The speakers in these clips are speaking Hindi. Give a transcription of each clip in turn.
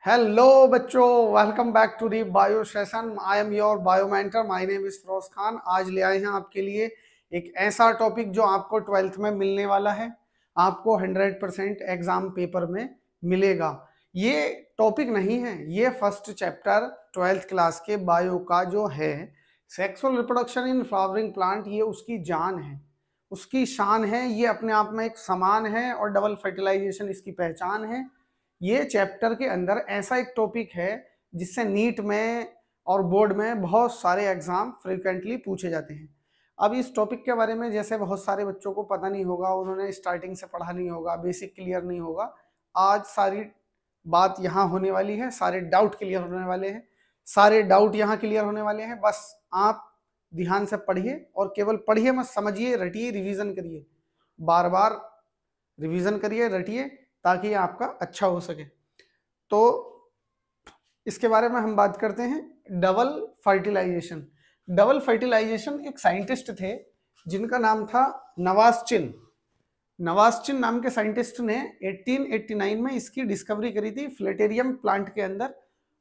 हेलो बच्चों, welcome back to the bio session. I am your bio mentor, my name is Firoz Khan. आज ले आए हैं आपके लिए एक ऐसा टॉपिक जो आपको 12th में मिलने वाला है, आपको 100% एग्जाम पेपर में मिलेगा। ये टॉपिक नहीं है, ये फर्स्ट चैप्टर 12th क्लास के बायो का जो है sexual reproduction in flowering plant, ये उसकी जान है, उसकी शान है। ये अपने आप में एक समान है और डबल फर्टिलाइजेशन इसकी पहचान है। ये चैप्टर के अंदर ऐसा एक टॉपिक है जिससे नीट में और बोर्ड में बहुत सारे एग्जाम फ्रिक्वेंटली पूछे जाते हैं। अब इस टॉपिक के बारे में जैसे बहुत सारे बच्चों को पता नहीं होगा, उन्होंने स्टार्टिंग से पढ़ा नहीं होगा, बेसिक क्लियर नहीं होगा, आज सारी बात यहाँ होने वाली है, सारे डाउट क्लियर होने वाले हैं, सारे डाउट यहाँ क्लियर होने वाले हैं। बस आप ध्यान से पढ़िए और केवल पढ़िए मत, समझिए, रटिए, रिवीजन करिए, बार बार रिवीजन करिए, रटिए, ताकि आपका अच्छा हो सके। तो इसके बारे में हम बात करते हैं डबल फर्टिलाइजेशन। डबल फर्टिलाइजेशन एक साइंटिस्ट थे जिनका नाम था नवासचिन। नवासचिन नाम के साइंटिस्ट ने 1889 में इसकी डिस्कवरी करी थी फ्लेटेरियम प्लांट के अंदर।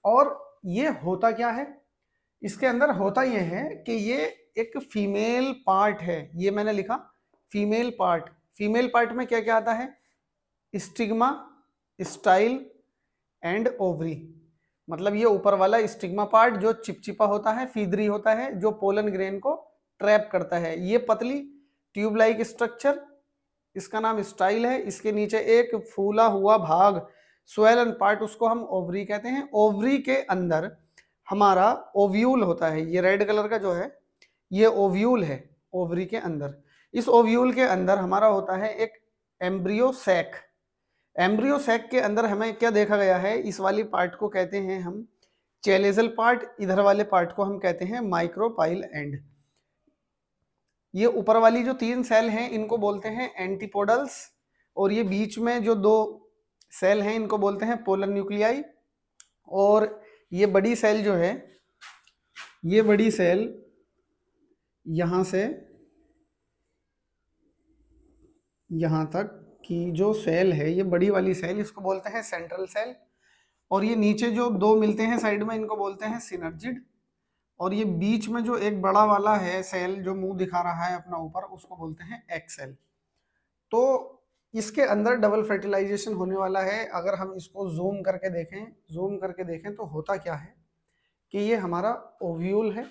और ये होता क्या है, इसके अंदर होता ये है कि ये एक फीमेल पार्ट है। ये मैंने लिखा फीमेल पार्ट। फीमेल पार्ट में क्या क्या आता है? Stigma, style and ovary. मतलब ये ऊपर वाला स्टिग्मा पार्ट जो चिपचिपा होता है, फीदरी होता है, जो पोलन ग्रेन को ट्रैप करता है। ये पतली ट्यूब लाइक स्ट्रक्चर, इसका नाम स्टाइल है। इसके नीचे एक फूला हुआ भाग, स्वेलन पार्ट, उसको हम ओवरी कहते हैं। ओवरी के अंदर हमारा ओव्यूल होता है। ये रेड कलर का जो है ये ओव्यूल है ओवरी के अंदर। इस ओव्यूल के अंदर हमारा होता है एक एम्ब्रियो सैक। एम्ब्रियो सैक के अंदर हमें क्या देखा गया है, इस वाली पार्ट को कहते हैं हम चेलेजल पार्ट, इधर वाले पार्ट को हम कहते हैं माइक्रोपाइल एंड। ये ऊपर वाली जो 3 सेल हैं इनको बोलते हैं एंटीपोडल्स, और ये बीच में जो 2 सेल हैं इनको बोलते हैं पोलर न्यूक्लियाई। और ये बड़ी सेल जो है, ये बड़ी सेल यहां से यहां तक की जो सेल है, ये बड़ी वाली सेल, इसको बोलते हैं सेंट्रल सेल। और ये नीचे जो 2 मिलते हैं साइड में, इनको बोलते हैं सिनर्जिड। और ये बीच में जो एक बड़ा वाला है सेल जो मुंह दिखा रहा है अपना ऊपर, उसको बोलते हैं एग सेल। तो इसके अंदर डबल फर्टिलाइजेशन होने वाला है। अगर हम इसको जूम करके देखें तो होता क्या है कि ये हमारा ओव्यूल है,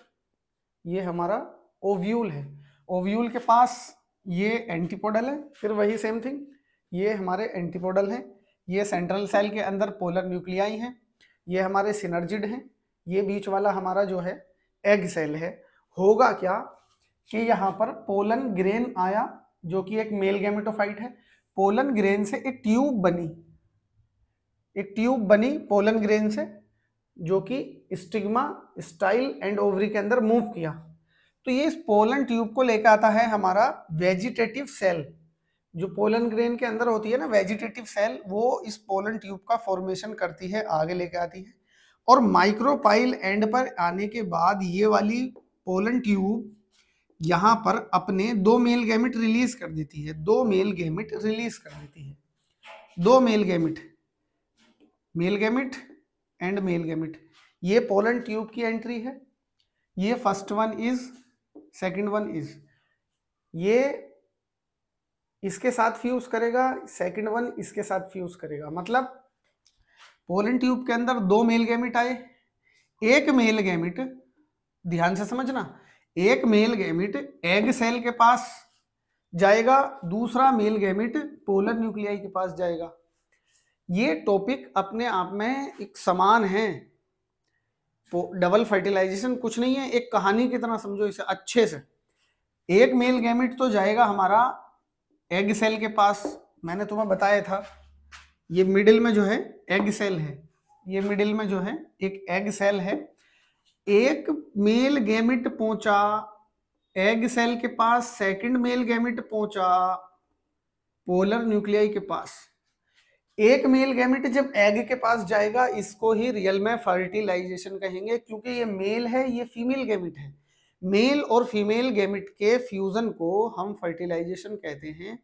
ये हमारा ओव्यूल है। ओव्यूल के पास ये एंटीपोडल है, फिर वही सेम थिंग, ये हमारे एंटीपोडल हैं। ये सेंट्रल सेल के अंदर पोलर न्यूक्लियाई हैं, ये हमारे सिनर्जिड हैं, ये बीच वाला हमारा जो है एग सेल है। होगा क्या कि यहाँ पर पोलन ग्रेन आया जो कि एक मेल गैमेटोफाइट है। पोलन ग्रेन से एक ट्यूब बनी पोलन ग्रेन से, जो कि स्टिग्मा, स्टाइल एंड ओवरी के अंदर मूव किया। तो ये इस पोलन ट्यूब को लेकर आता है हमारा वेजिटेटिव सेल। जो पोलन ग्रेन के अंदर होती है ना वेजिटेटिव सेल, वो इस पोलन ट्यूब का फॉर्मेशन करती है, आगे लेके आती है। और माइक्रोपाइल एंड पर आने के बाद ये वाली पोलन ट्यूब यहाँ पर अपने 2 मेल गैमेट रिलीज कर देती है। 2 मेल गैमेट रिलीज कर देती है, 2 male gamete and male gamete. ये पोलन ट्यूब की एंट्री है। ये first one is, second one is, ये इसके साथ फ्यूज करेगा, सेकंड वन इसके साथ फ्यूज करेगा। मतलब पोलन ट्यूब के अंदर 2 मेल गैमेट आए, एक मेल गैमेट, ध्यान से समझना, एक मेल गैमेट एग सेल के पास जाएगा, दूसरा मेल गैमेट पोलर न्यूक्लियाई के पास जाएगा। ये टॉपिक अपने आप में एक समान है। डबल फर्टिलाइजेशन कुछ नहीं है, एक कहानी की तरह समझो इसे अच्छे से। एक मेल गैमेट तो जाएगा हमारा एग सेल के पास, मैंने तुम्हें बताया था, ये मिडिल में जो है एग सेल है, ये मिडिल में जो है एक एग सेल है। एक मेल गैमेट पहुंचा एग सेल के पास, सेकंड मेल गैमेट पहुंचा पोलर न्यूक्लियाई के पास। एक मेल गैमेट जब एग के पास जाएगा, इसको ही रियल में फर्टिलाइजेशन कहेंगे, क्योंकि ये मेल है, ये फीमेल गैमेट है। मेल और फीमेल गैमेट के फ्यूजन को हम फर्टिलाइजेशन कहते हैं,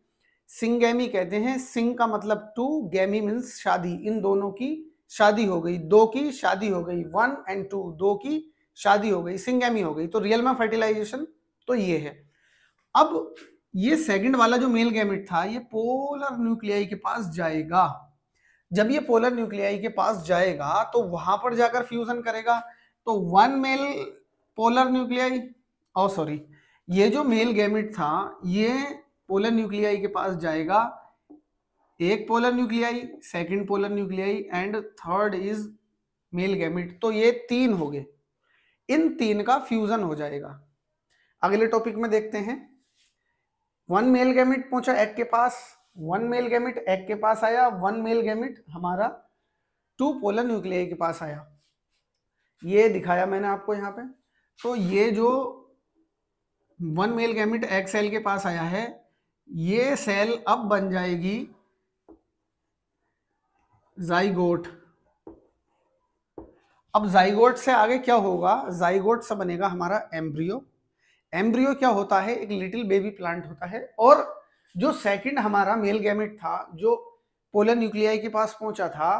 सिंगैमी कहते हैं। सिंग का मतलब 2, गैमी मीन्स शादी, इन दोनों की शादी हो गई, 2 की शादी हो गई, 1 and 2 2 की शादी हो गई, सिंगेमी हो गई। तो रियल में फर्टिलाइजेशन तो ये है। अब ये सेकंड वाला जो मेल गैमेट था ये पोलर न्यूक्लियाई के पास जाएगा। जब ये पोलर न्यूक्लियाई के पास जाएगा तो वहां पर जाकर फ्यूजन करेगा। तो 1 मेल पोलर न्यूक्लियाई, ओ सॉरी, ये जो मेल गैमेट था ये पोलर न्यूक्लियाई के पास जाएगा, एक polar nuclei, second polar nuclei and third is male gamete. तो ये 3 हो गए, इन 3 का फ्यूजन हो जाएगा। अगले टॉपिक में देखते हैं। 1 मेल गैमेट पहुंचा एग के पास, 1 मेल गैमेट एग के पास आया, 1 मेल गैमेट हमारा 2 पोलर न्यूक्लियाई के पास आया। ये दिखाया मैंने आपको यहाँ पे। तो ये जो 1 मेल गैमेट एग सेल के पास आया है, ये सेल अब बन जाएगी जाइगोट। अब जाइगोट से आगे क्या होगा, जाइगोट से बनेगा हमारा एम्ब्रियो। एम्ब्रियो क्या होता है, एक लिटिल बेबी प्लांट होता है। और जो सेकंड हमारा मेल गैमेट था जो पोलर न्यूक्लियाई के पास पहुंचा था,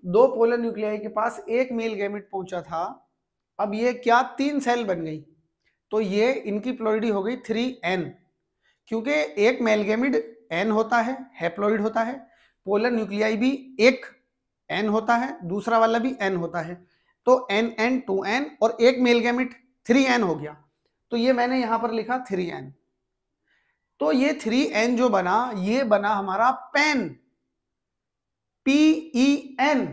2 पोलर न्यूक्लियाई के पास एक मेल गैमेट पहुंचा था। अब ये क्या 3 सेल बन गई। तो ये इनकी प्लॉइडी हो गई 3n, क्योंकि एक मेल गैमेट n होता है, हैप्लॉइड होता है। पोलर न्यूक्लियाई भी एक n होता है, दूसरा वाला भी n होता है। तो n 2n और एक मेल गैमेट 3n हो गया। तो ये मैंने यहां पर लिखा 3n। तो ये 3n जो बना, ये बना हमारा pen, PEN,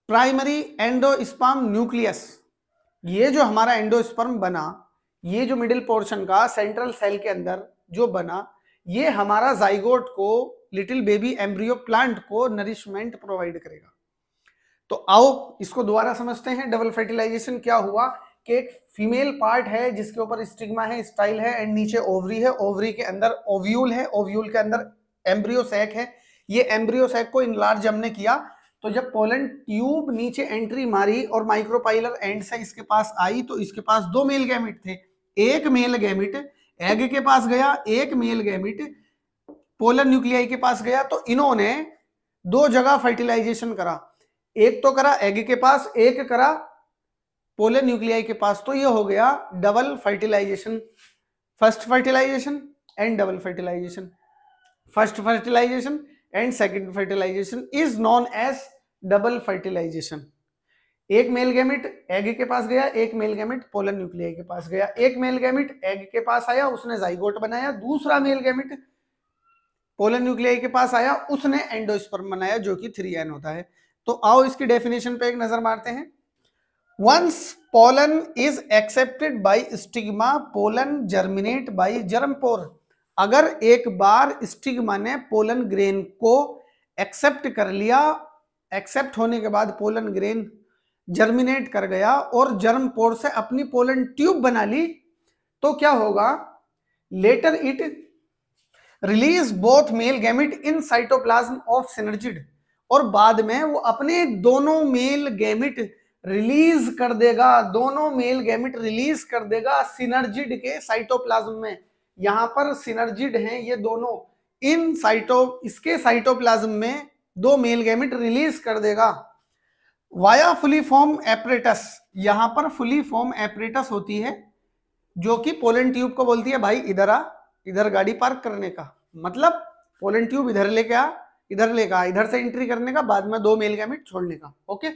primary endosperm nucleus. ये जो हमारा एंडोस्पर्म बना, ये जो मिडिल पोर्शन का सेंट्रल सेल के अंदर जो बना, ये हमारा जाइगोट को, लिटिल बेबी एम्ब्रियो प्लांट को नरिशमेंट प्रोवाइड करेगा। तो आओ इसको दोबारा समझते हैं। डबल फर्टिलाइजेशन क्या हुआ कि एक फीमेल पार्ट है जिसके ऊपर स्टिग्मा है, स्टाइल है एंड नीचे ओवरी है, ओवरी के अंदर ओव्यूल है, ओव्यूल के अंदर एम्ब्रियो सैक है। ये एम्ब्रियो सैक को इनलार्ज हमने किया, तो जब पोलन ट्यूब नीचे एंट्री मारी और माइक्रोपाइलर एंड से इसके पास आई, तो इसके पास 2 मेल गैमेट थे। एक मेल गैमेट एग के पास गया, एक मेल गैमेट पोलर न्यूक्लियाई के पास गया। तो इन्होंने 2 जगह फर्टिलाइजेशन करा, एक तो करा एग के पास, एक करा पोलर न्यूक्लियाई के पास। तो ये हो गया double fertilisation, first fertilisation and double fertilisation. First fertilisation and second fertilisation is known as double fertilisation. एक मेल गैमेट एग के पास गया, एक मेल गैमेट पोलर न्यूक्लियाई के पास गया। एक मेल गैमेट एग के पास आया, उसने जाइगोट बनाया। दूसरा मेल गैमेट पोलर न्यूक्लियाई के पास आया, उसने एंडोस्पर्म बनाया जो कि 3n होता है। तो आओ इसकी डेफिनेशन पे एक नजर मारते हैं। Once pollen is accepted by stigma, pollen germinate by germ pore। अगर एक बार स्टिग्मा ने पोलन ग्रेन को एक्सेप्ट कर लिया, एक्सेप्ट होने के बाद पोलन ग्रेन जर्मिनेट कर गया और जर्म पोर से अपनी पोलन ट्यूब बना ली, तो क्या होगा, later it release both male gamete in cytoplasm of synergid. और बाद में वो अपने दोनों मेल गैमेट रिलीज कर देगा, दोनों मेल गैमेट रिलीज कर देगा सिनर्जिड के साइटोप्लाज्म में। यहां पर सिनर्जिड हैं ये दोनों, इन इसके साइटोप्लाज्म में 2 मेल गैमेट रिलीज कर देगा वाया फुली फॉर्म एपरेटस। यहां पर फुली फॉर्म एपरेटस होती है जो कि पोलन ट्यूब को बोलती है भाई इधर आ, इधर गाड़ी पार्क करने का, मतलब पोलन ट्यूब इधर लेके आ, इधर लेके आ, इधर से एंट्री करने का, बाद में 2 मेल गैमेट छोड़ने का। Okay,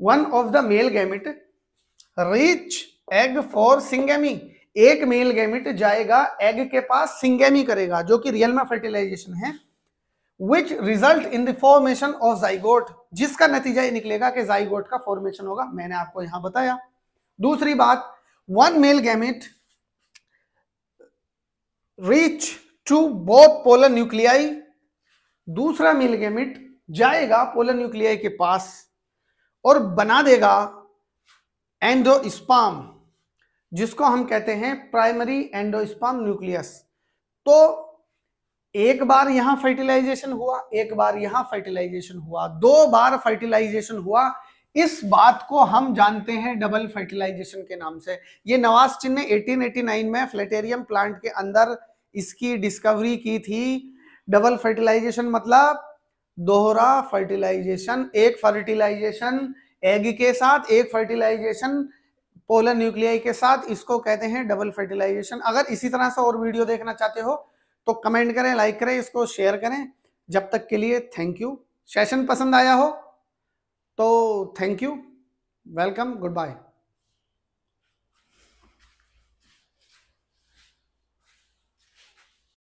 one of the mail gamete reach egg for syngamy. एक मेल गैमेट जाएगा एग के पास, सिंगेमी करेगा, जो कि रियल में फर्टिलाइजेशन है। Which result in the formation of zygote, जिसका नतीजा ये निकलेगा कि जाइगोट का फॉर्मेशन होगा। मैंने आपको यहां बताया। दूसरी बात, 1 male gamete reach to both polar nuclei. दूसरा मेल गैमेट जाएगा पोलर न्यूक्लियाई के पास और बना देगा एंडोस्पर्म, जिसको हम कहते हैं प्राइमरी एंडोस्पर्म न्यूक्लियस। तो एक बार यहां फर्टिलाइजेशन हुआ, एक बार यहां फर्टिलाइजेशन हुआ, 2 बार फर्टिलाइजेशन हुआ। इस बात को हम जानते हैं डबल फर्टिलाइजेशन के नाम से। ये नवास्टिन ने 1889 में फ्लेटेरियम प्लांट के अंदर इसकी डिस्कवरी की थी। डबल फर्टिलाइजेशन मतलब दोहरा फर्टिलाइजेशन, एक फर्टिलाइजेशन एग के साथ, एक फर्टिलाइजेशन पोलर न्यूक्लियाई के साथ, इसको कहते हैं डबल फर्टिलाइजेशन। अगर इसी तरह से और वीडियो देखना चाहते हो तो कमेंट करें, लाइक करें, इसको शेयर करें। जब तक के लिए थैंक यू। सेशन पसंद आया हो तो thank you, welcome, good bye.